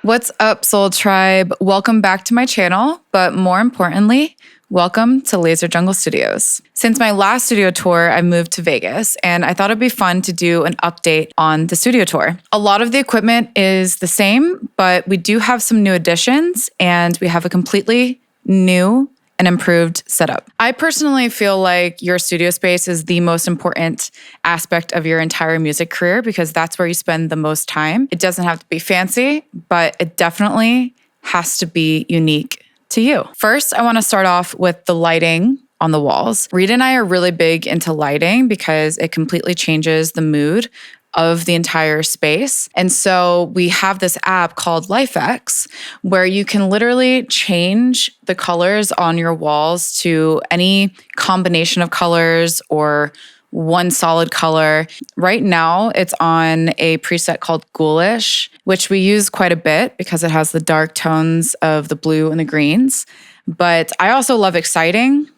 What's up, Soul Tribe? Welcome back to my channel, but more importantly, welcome to Laser Jungle Studios. Since my last studio tour, I moved to Vegas, and I thought it'd be fun to do an update on the studio tour. A lot of the equipment is the same, but we do have some new additions, and we have a completely new and improved setup. I personally feel like your studio space is the most important aspect of your entire music career because that's where you spend the most time. It doesn't have to be fancy, but it definitely has to be unique to you. First, I want to start off with the lighting on the walls. Reed and I are really big into lighting because it completely changes the mood of the entire space. And so we have this app called LIFX where you can literally change the colors on your walls to any combination of colors or one solid color. Right now, it's on a preset called Ghoulish, which we use quite a bit because it has the dark tones of the blue and the greens. But I also love Exciting.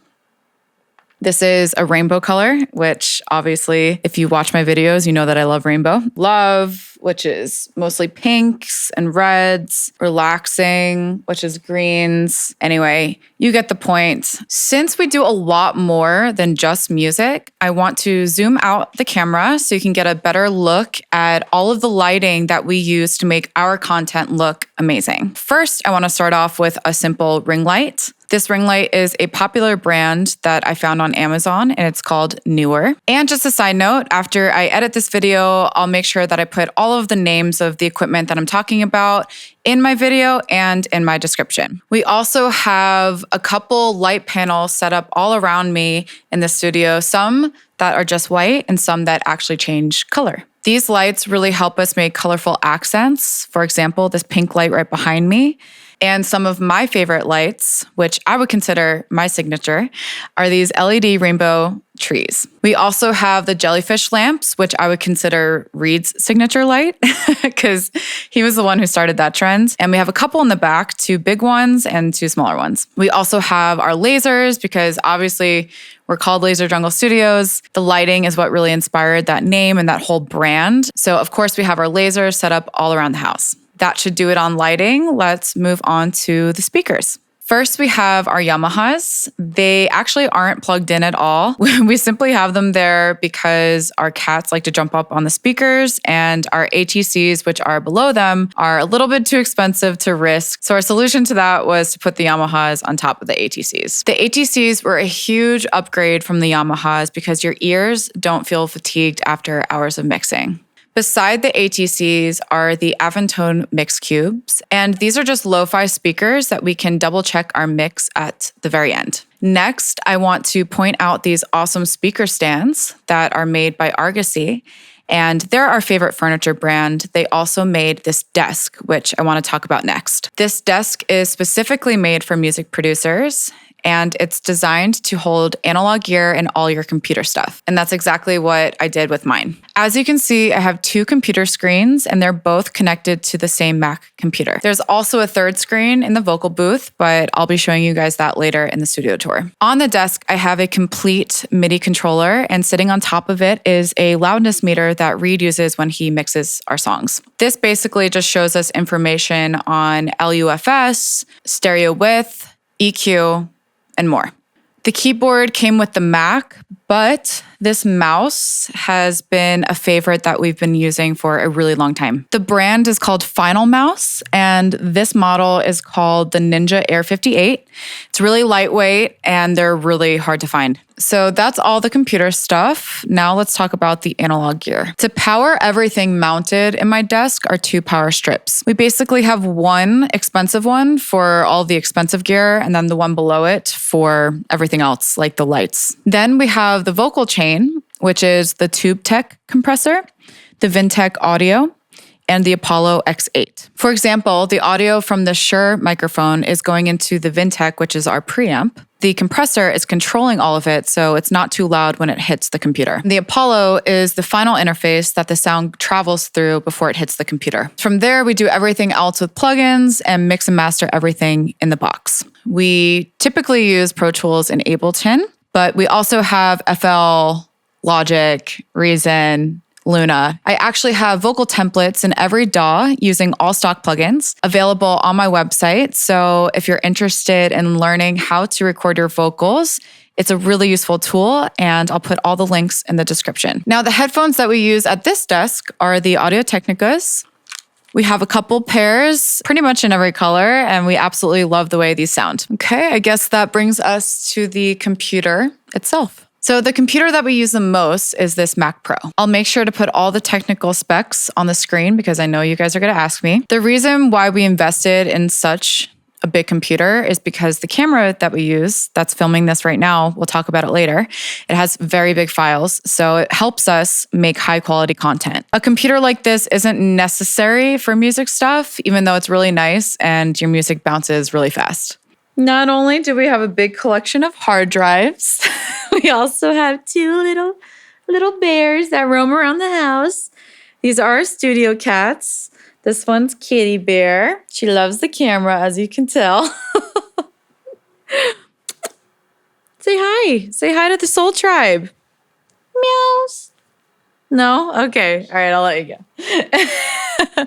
This is a rainbow color, which obviously, if you watch my videos, you know that I love rainbow. Love, which is mostly pinks and reds. Relaxing, which is greens. Anyway, you get the point. Since we do a lot more than just music, I want to zoom out the camera so you can get a better look at all of the lighting that we use to make our content look amazing. First, I want to start off with a simple ring light. This ring light is a popular brand that I found on Amazon, and it's called NEEWER. And just a side note, after I edit this video, I'll make sure that I put all of the names of the equipment that I'm talking about in my video and in my description. We also have a couple light panels set up all around me in the studio, some that are just white and some that actually change color. These lights really help us make colorful accents. For example, this pink light right behind me. And some of my favorite lights, which I would consider my signature, are these LED rainbow trees. We also have the jellyfish lamps, which I would consider Reed's signature light because he was the one who started that trend. And we have a couple in the back, 2 big ones and 2 smaller ones. We also have our lasers because obviously we're called Laser Jungle Studios. The lighting is what really inspired that name and that whole brand. So of course we have our lasers set up all around the house. That should do it on lighting. Let's move on to the speakers. First, we have our Yamahas. They actually aren't plugged in at all. We simply have them there because our cats like to jump up on the speakers, and our ATCs, which are below them, are a little bit too expensive to risk. So our solution to that was to put the Yamahas on top of the ATCs. The ATCs were a huge upgrade from the Yamahas because your ears don't feel fatigued after hours of mixing. Beside the ATCs are the AVANTONE MIXCUBEs, and these are just lo-fi speakers that we can double check our mix at the very end. Next, I want to point out these awesome speaker stands that are made by ARGOSY, and they're our favorite furniture brand. They also made this desk, which I want to talk about next. This desk is specifically made for music producers, and it's designed to hold analog gear and all your computer stuff. And that's exactly what I did with mine. As you can see, I have 2 computer screens and they're both connected to the same Mac computer. There's also a third screen in the vocal booth, but I'll be showing you guys that later in the studio tour. On the desk, I have a complete MIDI controller, and sitting on top of it is a loudness meter that Reed uses when he mixes our songs. This basically just shows us information on LUFS, stereo width, EQ, and more. The keyboard came with the Mac, but this mouse has been a favorite that we've been using for a really long time. The brand is called Final Mouse, and this model is called the Ninja Air 58. It's really lightweight, and they're really hard to find. So that's all the computer stuff. Now let's talk about the analog gear. To power everything mounted in my desk are 2 power strips. We basically have one expensive one for all the expensive gear, and then the one below it for everything else, like the lights. Then we have the vocal chain, which is the TubeTech compressor, the VinTech audio, and the Apollo X8. For example, the audio from the SHURE microphone is going into the VinTech, which is our preamp. The compressor is controlling all of it, so it's not too loud when it hits the computer. The Apollo is the final interface that the sound travels through before it hits the computer. From there, we do everything else with plugins and mix and master everything in the box. We typically use Pro Tools and Ableton, but we also have FL, Logic, Reason, Luna. I actually have vocal templates in every DAW using all stock plugins available on my website. So if you're interested in learning how to record your vocals, it's a really useful tool, and I'll put all the links in the description. Now, the headphones that we use at this desk are the Audio-Technicas. We have a couple pairs, pretty much in every color, and we absolutely love the way these sound. Okay, I guess that brings us to the computer itself. So the computer that we use the most is this Mac Pro. I'll make sure to put all the technical specs on the screen because I know you guys are going to ask me. The reason why we invested in such a big computer is because the camera that we use that's filming this right now, we'll talk about it later, it has very big files, so it helps us make high quality content. A computer like this isn't necessary for music stuff, even though it's really nice and your music bounces really fast. Not only do we have a big collection of hard drives, we also have two little bears that roam around the house. These are our studio cats. This one's Kitty Bear. She loves the camera, as you can tell. Say hi. Say hi to the Soul Tribe. Meows. No? Okay. All right, I'll let you go.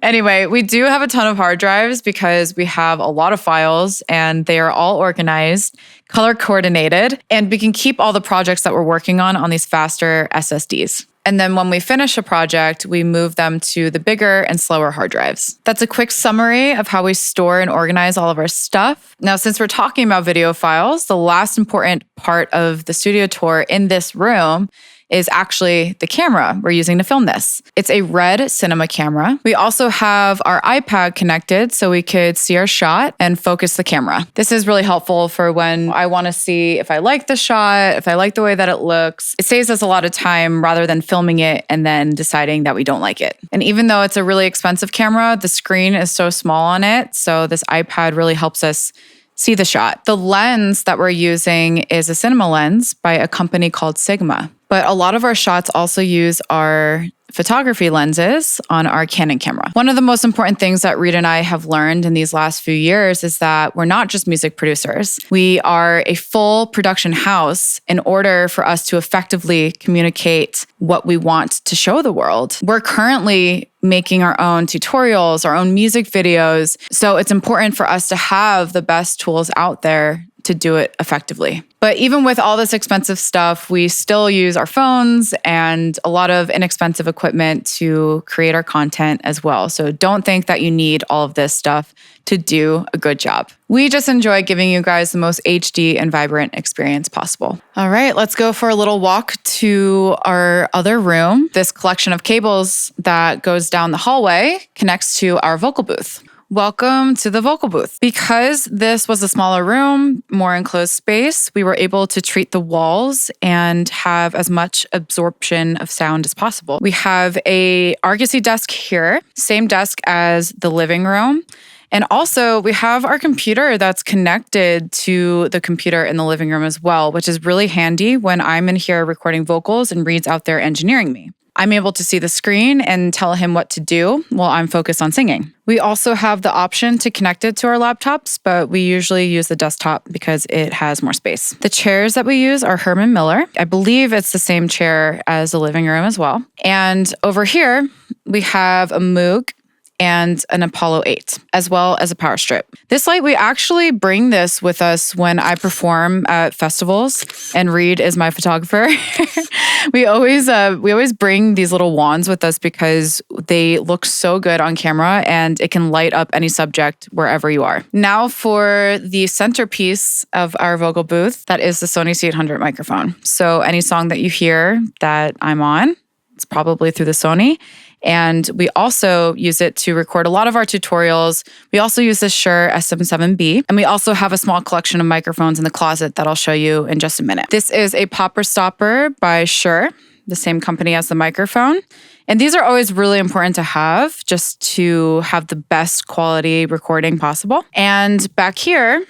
Anyway, we do have a ton of hard drives because we have a lot of files and they are all organized, color coordinated, and we can keep all the projects that we're working on these faster SSDs. And then when we finish a project, we move them to the bigger and slower hard drives. That's a quick summary of how we store and organize all of our stuff. Now, since we're talking about video files, the last important part of the studio tour in this room is actually the camera we're using to film this. It's a red cinema camera. We also have our iPad connected so we could see our shot and focus the camera. This is really helpful for when I want to see if I like the shot, if I like the way that it looks. It saves us a lot of time rather than filming it and then deciding that we don't like it. And even though it's a really expensive camera, the screen is so small on it, so this iPad really helps us see the shot. The lens that we're using is a cinema lens by a company called Sigma. But a lot of our shots also use our photography lenses on our Canon camera. One of the most important things that Reed and I have learned in these last few years is that we're not just music producers. We are a full production house in order for us to effectively communicate what we want to show the world. We're currently making our own tutorials, our own music videos. So it's important for us to have the best tools out there to do it effectively. But even with all this expensive stuff, we still use our phones and a lot of inexpensive equipment to create our content as well. So don't think that you need all of this stuff to do a good job. We just enjoy giving you guys the most HD and vibrant experience possible. All right, let's go for a little walk to our other room. This collection of cables that goes down the hallway connects to our vocal booth. Welcome to the vocal booth. Because this was a smaller room, more enclosed space, we were able to treat the walls and have as much absorption of sound as possible. We have a ARGOSY desk here, same desk as the living room. And also we have our computer that's connected to the computer in the living room as well, which is really handy when I'm in here recording vocals and Reed's out there engineering me. I'm able to see the screen and tell him what to do while I'm focused on singing. We also have the option to connect it to our laptops, but we usually use the desktop because it has more space. The chairs that we use are Herman Miller. I believe it's the same chair as the living room as well. And over here, we have a Moog and an Apollo 8, as well as a power strip. This light, we actually bring this with us when I perform at festivals, and Reed is my photographer. We always bring these little wands with us because they look so good on camera and it can light up any subject wherever you are. Now for the centerpiece of our vocal booth, that is the Sony C800 microphone. So any song that you hear that I'm on, it's probably through the Sony. And we also use it to record a lot of our tutorials. We also use the SHURE SM7B. And we also have a small collection of microphones in the closet that I'll show you in just a minute. This is a popper stopper by SHURE, the same company as the microphone. And these are always really important to have just to have the best quality recording possible. And back here,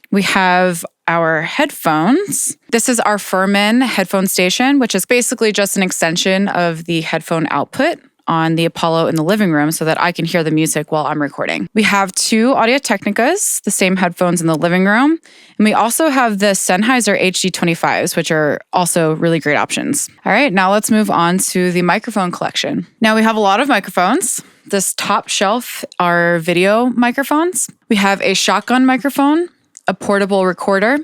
we have our headphones. This is our FURMAN headphone station, which is basically just an extension of the headphone output on the Apollo in the living room so that I can hear the music while I'm recording. We have two Audio-Technicas, the same headphones in the living room. And we also have the Sennheiser HD25s, which are also really great options. All right, now let's move on to the microphone collection. Now we have a lot of microphones. This top shelf are video microphones. We have a shotgun microphone, a portable recorder,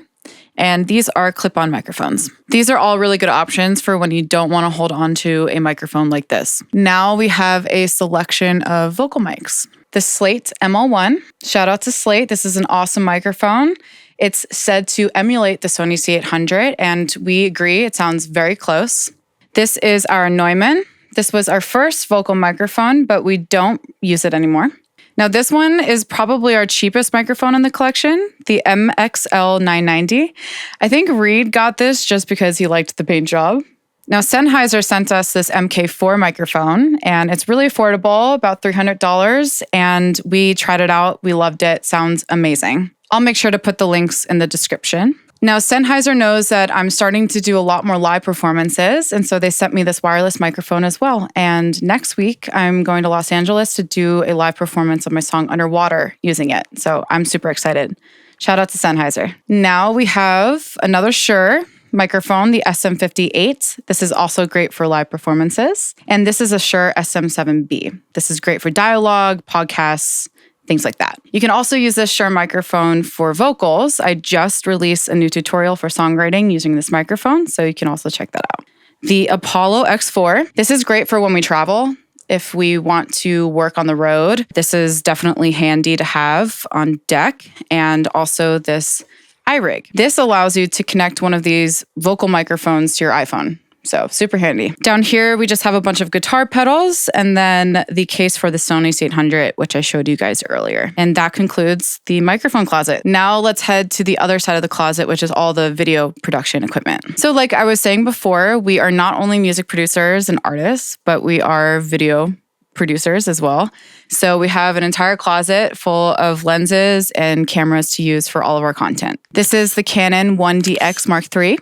and these are clip-on microphones. These are all really good options for when you don't want to hold on to a microphone like this. Now we have a selection of vocal mics. The SLATE ML1. Shout out to SLATE. This is an awesome microphone. It's said to emulate the Sony C800, and we agree it sounds very close. This is our NEUMANN. This was our first vocal microphone, but we don't use it anymore. Now this one is probably our cheapest microphone in the collection, the MXL 990. I think Reed got this just because he liked the paint job. Now Sennheiser sent us this MK4 microphone, and it's really affordable, about $300, and we tried it out. We loved it. Sounds amazing. I'll make sure to put the links in the description. Now, Sennheiser knows that I'm starting to do a lot more live performances, and so they sent me this wireless microphone as well. And next week, I'm going to Los Angeles to do a live performance of my song Underwater using it. So I'm super excited. Shout out to Sennheiser. Now we have another SHURE microphone, the SM58. This is also great for live performances. And this is a SHURE SM7B. This is great for dialogue, podcasts, things like that. You can also use this SHURE microphone for vocals. I just released a new tutorial for songwriting using this microphone, so you can also check that out. The Apollo X4. This is great for when we travel. If we want to work on the road, this is definitely handy to have on deck, and also this IRIG. This allows you to connect one of these vocal microphones to your iPhone. So super handy. Down here, we just have a bunch of guitar pedals and then the case for the Sony C800, which I showed you guys earlier. And that concludes the microphone closet. Now let's head to the other side of the closet, which is all the video production equipment. So like I was saying before, we are not only music producers and artists, but we are video producers as well. So we have an entire closet full of lenses and cameras to use for all of our content. This is the Canon 1DX Mark III.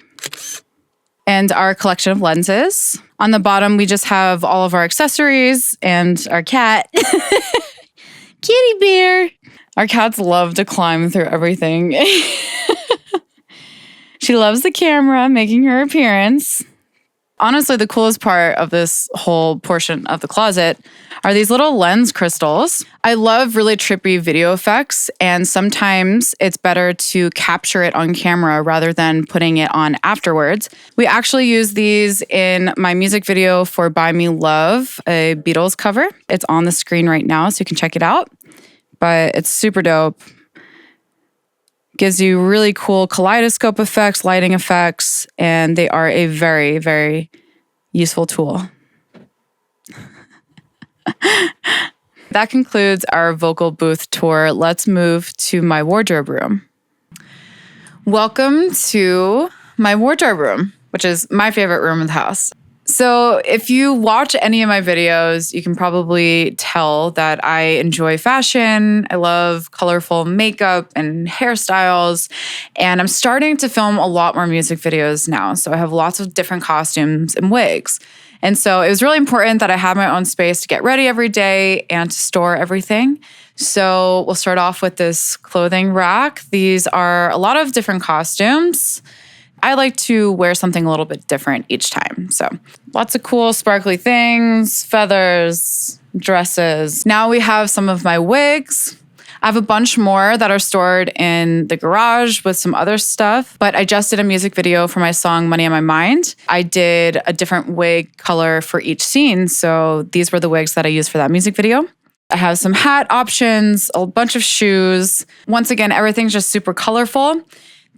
And our collection of lenses. On the bottom, we just have all of our accessories and our cat. Kitty bear. Our cats love to climb through everything. She loves the camera, making her appearance. Honestly, the coolest part of this whole portion of the closet are these little lens crystals. I love really trippy video effects, and sometimes it's better to capture it on camera rather than putting it on afterwards. We actually use these in my music video for Buy Me Love, a Beatles cover. It's on the screen right now, so you can check it out. But it's super dope. Gives you really cool kaleidoscope effects, lighting effects, and they are a very, very useful tool. That concludes our vocal booth tour. Let's move to my wardrobe room. Welcome to my wardrobe room, which is my favorite room in the house. So if you watch any of my videos, you can probably tell that I enjoy fashion. I love colorful makeup and hairstyles. And I'm starting to film a lot more music videos now. So I have lots of different costumes and wigs. And so it was really important that I have my own space to get ready every day and to store everything. So we'll start off with this clothing rack. These are a lot of different costumes. I like to wear something a little bit different each time. So lots of cool sparkly things, feathers, dresses. Now we have some of my wigs. I have a bunch more that are stored in the garage with some other stuff, but I just did a music video for my song Money on My Mind. I did a different wig color for each scene, so these were the wigs that I used for that music video. I have some hat options, a bunch of shoes. Once again, everything's just super colorful.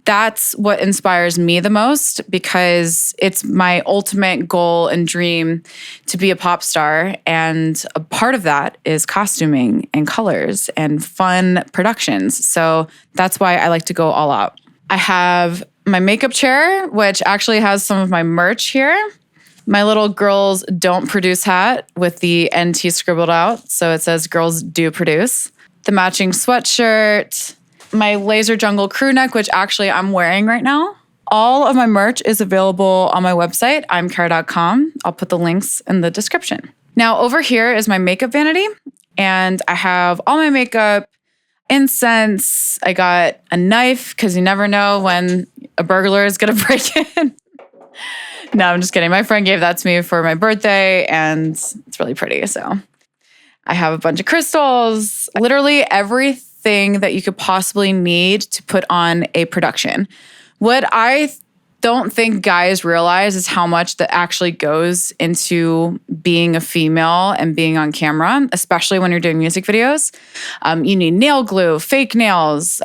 That's what inspires me the most because it's my ultimate goal and dream to be a pop star. And a part of that is costuming and colors and fun productions. So that's why I like to go all out. I have my makeup chair, which actually has some of my merch here. My little girls don't produce hat with the NT scribbled out. So it says girls do produce. The matching sweatshirt. My Laser Jungle crew neck, which actually I'm wearing right now. All of my merch is available on my website, imkarra.com. I'll put the links in the description. Now over here is my makeup vanity, and I have all my makeup, incense. I got a knife because you never know when a burglar is going to break in. No, I'm just kidding. My friend gave that to me for my birthday, and it's really pretty. So I have a bunch of crystals, literally everything that you could possibly need to put on a production. What I don't think guys realize is how much that actually goes into being a female and being on camera, especially when you're doing music videos. You need nail glue, fake nails,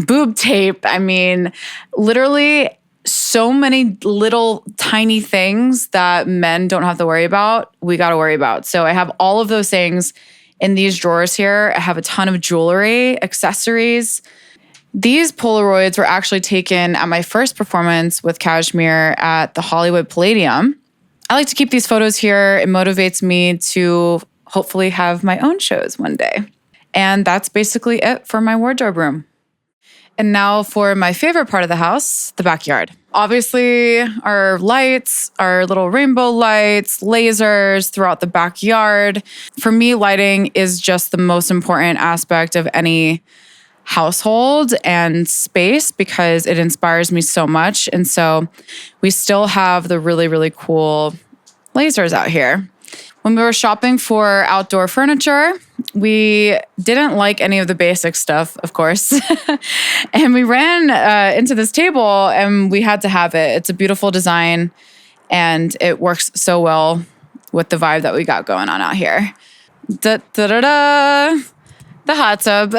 boob tape. I mean, literally so many little tiny things that men don't have to worry about, we got to worry about. So I have all of those things in these drawers here. I have a ton of jewelry, accessories. These Polaroids were actually taken at my first performance with Cashmere at the Hollywood Palladium. I like to keep these photos here. It motivates me to hopefully have my own shows one day. And that's basically it for my wardrobe room. And now for my favorite part of the house, the backyard. Obviously, our lights, our little rainbow lights, lasers throughout the backyard. For me, lighting is just the most important aspect of any household and space because it inspires me so much. And so we still have the really, really cool lasers out here. When we were shopping for outdoor furniture, we didn't like any of the basic stuff, of course. And we ran into this table and we had to have it. It's a beautiful design and it works so well with the vibe that we got going on out here. Da-da-da-da! The hot tub.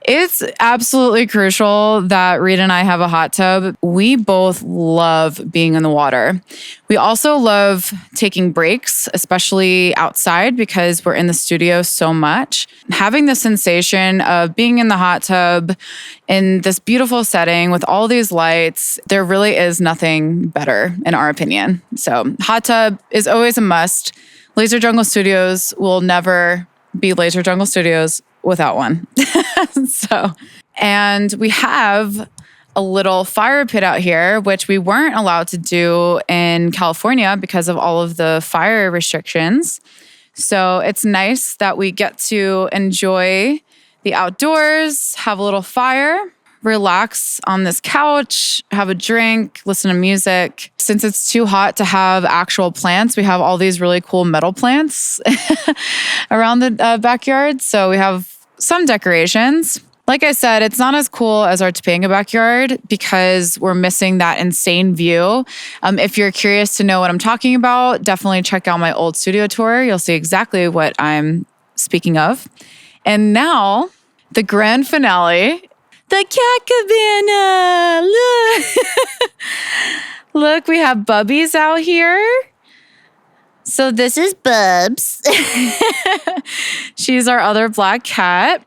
It's absolutely crucial that Reed and I have a hot tub. We both love being in the water. We also love taking breaks, especially outside because we're in the studio so much. Having the sensation of being in the hot tub in this beautiful setting with all these lights, there really is nothing better in our opinion. So hot tub is always a must. Laser Jungle Studios will never be Laser Jungle Studios without one. And we have a little fire pit out here, which we weren't allowed to do in California because of all of the fire restrictions. So it's nice that we get to enjoy the outdoors, have a little fire, relax on this couch, have a drink, listen to music. Since it's too hot to have actual plants, we have all these really cool metal plants around the backyard. So we have some decorations. Like I said, it's not as cool as our Topanga backyard because we're missing that insane view. If you're curious to know what I'm talking about, definitely check out my old studio tour. You'll see exactly what I'm speaking of. And now, the grand finale, the cat cabana. Look. Look, we have Bubbies out here. So this is Bubs. She's our other black cat.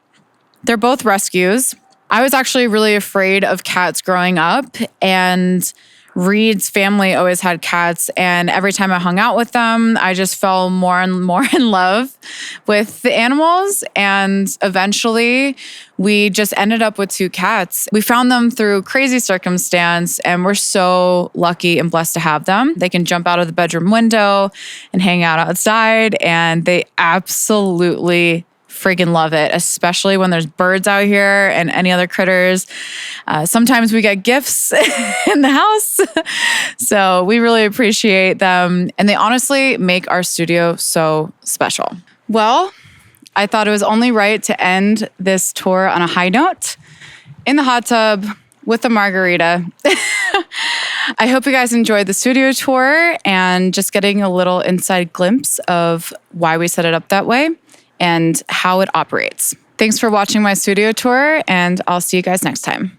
They're both rescues. I was actually really afraid of cats growing up, and Reed's family always had cats, and every time I hung out with them, I just fell more and more in love with the animals, and eventually we just ended up with 2 cats. We found them through crazy circumstance, and we're so lucky and blessed to have them. They can jump out of the bedroom window and hang out outside, and they absolutely friggin' love it, especially when there's birds out here and any other critters. Sometimes we get gifts in the house. So we really appreciate them. And they honestly make our studio so special. Well, I thought it was only right to end this tour on a high note in the hot tub with a margarita. I hope you guys enjoyed the studio tour and just getting a little inside glimpse of why we set it up that way and how it operates. Thanks for watching my studio tour, and I'll see you guys next time.